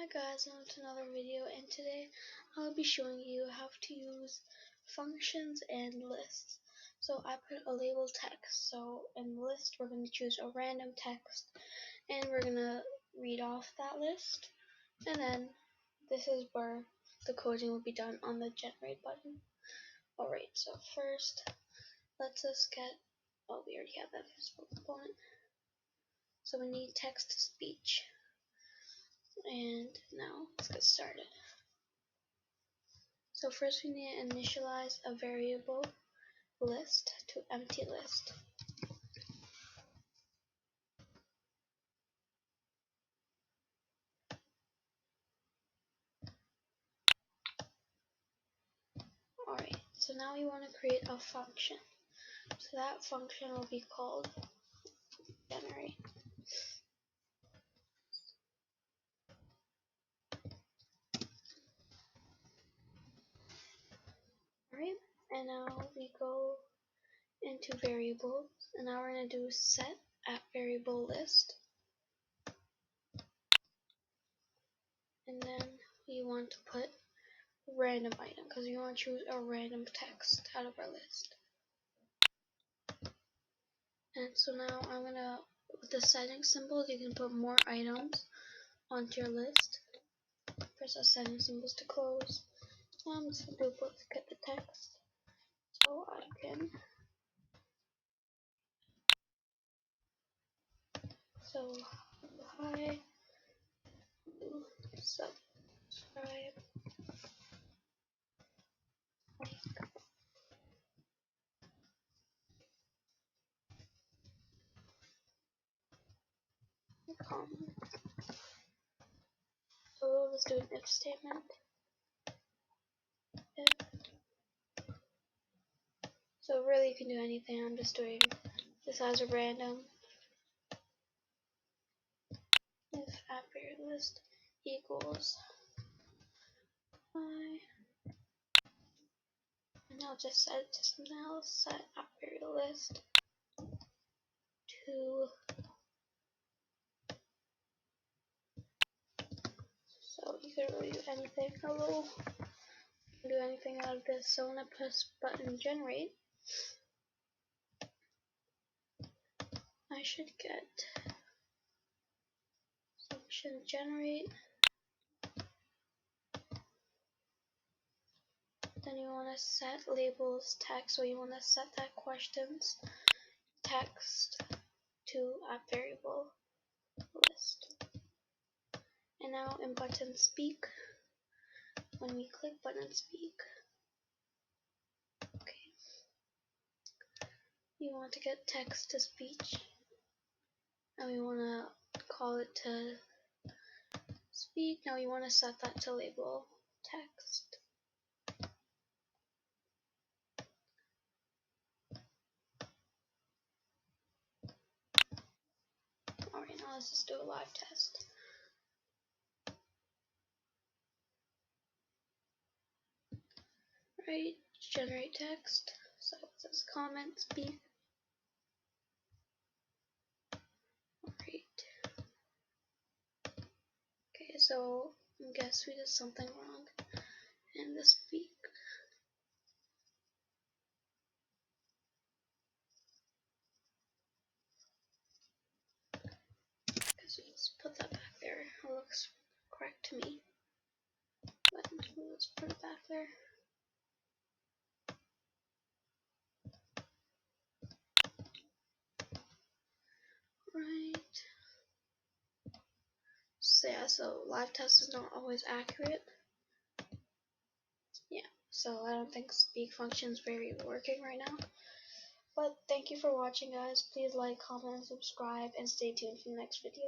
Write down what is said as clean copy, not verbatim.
Hi guys, welcome to another video, and today I'll be showing you how to use functions and lists. So I put a label text. So in the list we're going to choose a random text and we're going to read off that list, and then this is where the coding will be done on the generate button. Alright, so first let's just get, oh, we already have that visible component. So we need text to speech. And now let's get started. So first we need to initialize a variable list to empty list. Alright, so now we want to create a function. So that function will be called generate. Alright, and now we go into variables, and now we're going to do set at variable list. And then we want to put random item because we want to choose a random text out of our list. And so now I'm going to, with the setting symbols, you can put more items onto your list. Press the setting symbols to close. I'm just going to duplicate the text so I can. So, hi, subscribe, comment. So we'll just do an if statement. If. So really you can do anything. I'm just doing this as a random. If at variable list equals hi, and I'll just set it to something else. Set at variable list to. So you can really do anything. Hello. Do anything out of this. So when I press button generate, I should get function generate. Then you want to set labels text, so you want to set that questions text to a variable list. And now in button speak, when we click button speak, okay, you want to get text to speech, and we want to call it to speak. Now we want to set that to label text. Alright, now let's just do a live test. Right, generate text. So it says comment, speak. Alright. Okay, so I guess we did something wrong in the speak. Because we just put that back there. It looks correct to me. But let's put it back there. Right. So yeah, so live test is not always accurate. Yeah, so I don't think speak function is very working right now. But thank you for watching, guys. Please like, comment, and subscribe, and stay tuned for the next video.